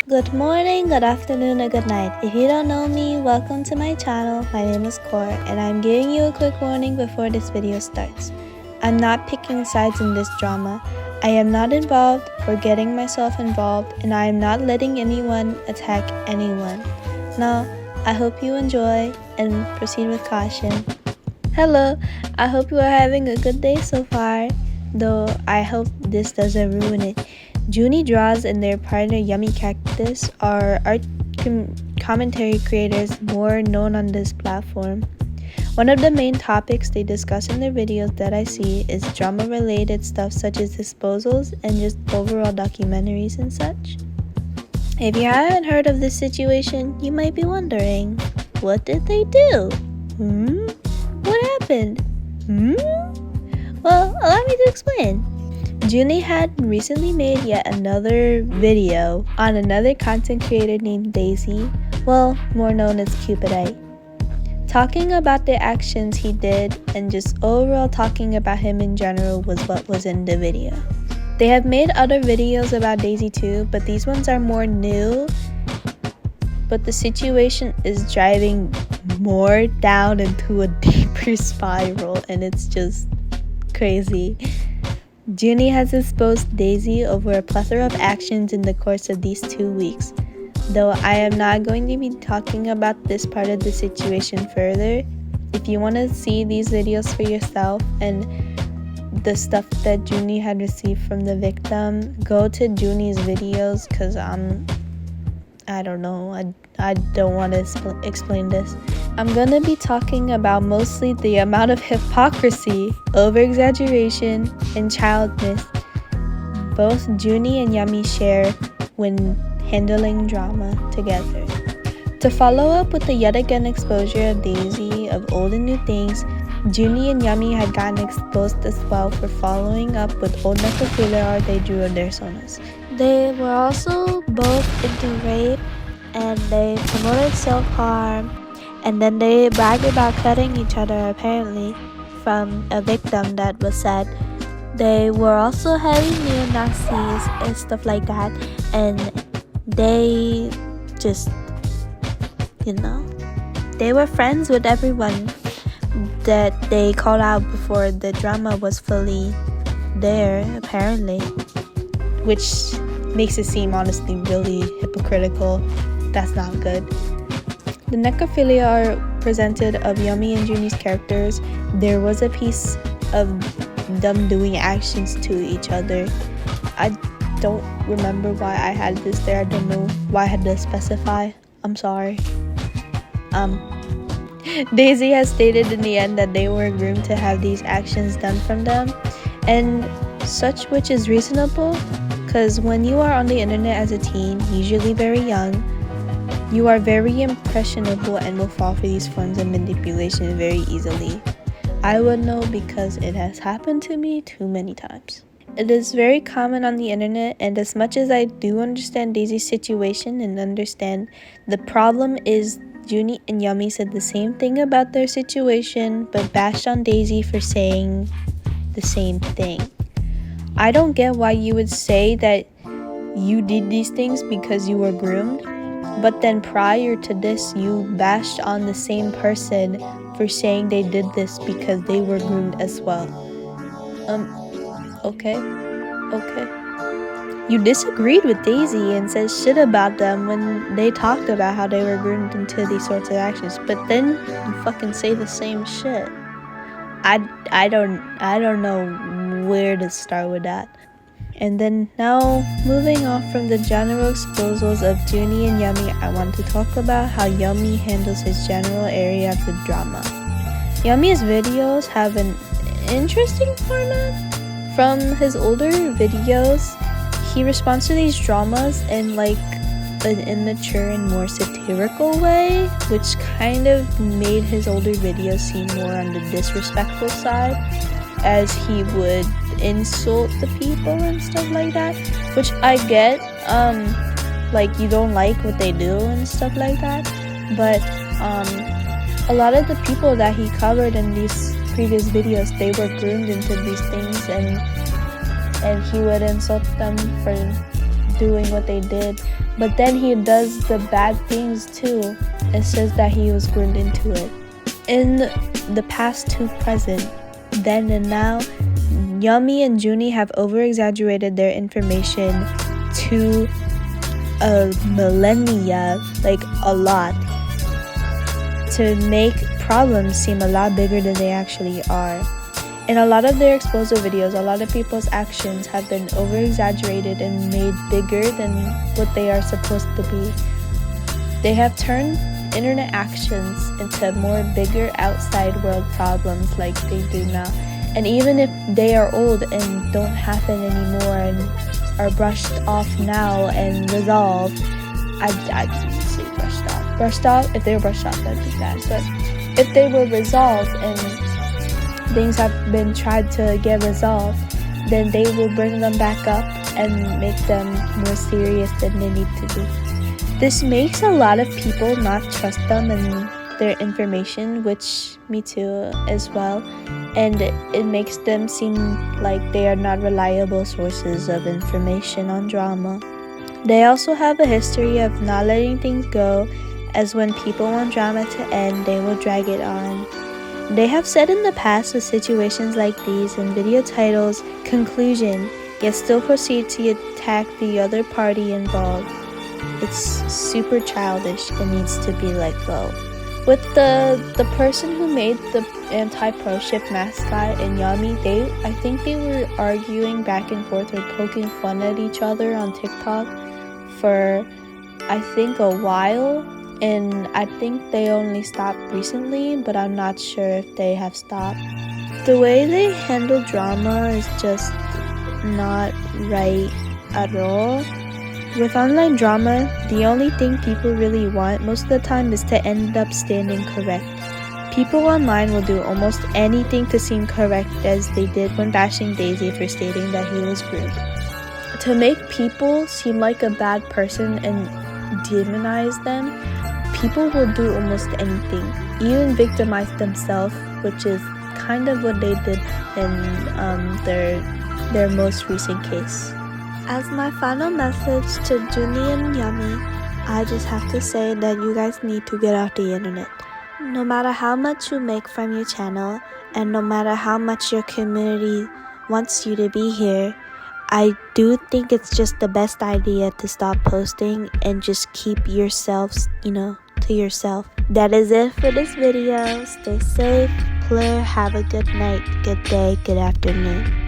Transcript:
Good morning, good afternoon, or good night. If you don't know me, welcome to my channel. My name is Core, and I'm giving you a quick warning before this video starts. I'm not picking sides in this drama. I am not involved or getting myself involved, and I am not letting anyone attack anyone. Now, I hope you enjoy and proceed with caution. Hello, I hope you are having a good day so far, though I hope this doesn't ruin it. Junie Draws and their partner Yummy Cactus are art commentary creators more known on this platform. One of the main topics they discuss in their videos that I see is drama related stuff such as disposals and just overall documentaries and such. If you haven't heard of this situation, you might be wondering, what did they do? What happened? Well, allow me to explain. Junie had recently made yet another video on another content creator named Daisy, well, more known as Cupidite, talking about the actions he did and just overall talking about him in general was what was in the video. They have made other videos about Daisy too, but these ones are more new, but the situation is driving more down into a deeper spiral and it's just crazy. Junie has exposed Daisy over a plethora of actions in the course of these 2 weeks. Though I am not going to be talking about this part of the situation further, if you want to see these videos for yourself and the stuff that Junie had received from the victim, go to Junie's videos because I don't know, I don't want to explain this. I'm going to be talking about mostly the amount of hypocrisy, over-exaggeration, and childness both Junie and Yummy share when handling drama together. To follow up with the yet again exposure of Daisy of old and new things, Junie and Yummy had gotten exposed as well for following up with old necrophilia art they drew of their sonas. They were also both into rape and they promoted self-harm, and then they bragged about cutting each other apparently from a victim that was said. They were also heavy neo-Nazis and stuff like that, and they just, they were friends with everyone that they called out before the drama was fully there apparently, which makes it seem honestly really hypocritical. That's not good. The necrophilia art presented of Yummy and Junie's characters, there was a piece of them doing actions to each other. I don't remember why I had this there. I don't know why I had to specify. I'm sorry. Daisy has stated in the end that they were groomed to have these actions done from them, and such, which is reasonable, because when you are on the internet as a teen, usually very young, you are very impressionable and will fall for these forms of manipulation very easily. I would know because it has happened to me too many times. It is very common on the internet, and as much as I do understand Daisy's situation and understand the problem is Junie and Yummy said the same thing about their situation but bashed on Daisy for saying the same thing. I don't get why you would say that you did these things because you were groomed, but then prior to this you bashed on the same person for saying they did this because they were groomed as well. Okay. You disagreed with Daisy and said shit about them when they talked about how they were groomed into these sorts of actions, but then you fucking say the same shit. I don't know where to start with that. And then now, moving off from the general exposals of Junie and Yummy, I want to talk about how Yummy handles his general area of the drama. Yummy's videos have an interesting format. From his older videos, he responds to these dramas in like an immature and more satirical way, which kind of made his older videos seem more on the disrespectful side, as he would insult the people and stuff like that, which I get. Like, you don't like what they do and stuff like that, but a lot of the people that he covered in these previous videos, they were groomed into these things, and he would insult them for doing what they did, but then he does the bad things too and says that he was groomed into it. In the past to present, then and now, Yummy and Junie have over-exaggerated their information to a millennia, like a lot, to make problems seem a lot bigger than they actually are. In a lot of their exposure videos, a lot of people's actions have been over-exaggerated and made bigger than what they are supposed to be. They have turned internet actions into more bigger outside world problems like they do now. And even if they are old and don't happen anymore and are brushed off now and resolved, I didn't say brushed off. If they were brushed off, that'd be bad. But if they were resolved and things have been tried to get resolved, then they will bring them back up and make them more serious than they need to be. This makes a lot of people not trust them and their information, which me too as well, and it makes them seem like they are not reliable sources of information on drama. They also have a history of not letting things go, as when people want drama to end, they will drag it on. They have said in the past with situations like these in video titles, conclusion, yet still proceed to attack the other party involved. It's super childish and needs to be let go. With the person who made the anti-pro-ship mascot and Yummy, I think they were arguing back and forth or poking fun at each other on TikTok for I think a while, and I think they only stopped recently, but I'm not sure if they have stopped. The way they handle drama is just not right at all. With online drama, the only thing people really want most of the time is to end up standing correct. People online will do almost anything to seem correct, as they did when bashing Daisy for stating that he was groomed. To make people seem like a bad person and demonize them, people will do almost anything, even victimize themselves, which is kind of what they did in their most recent case. As my final message to Junie and Yummy, I just have to say that you guys need to get off the internet. No matter how much you make from your channel, and no matter how much your community wants you to be here, I do think it's just the best idea to stop posting and just keep yourselves, to yourself. That is it for this video. Stay safe, clear, have a good night, good day, good afternoon.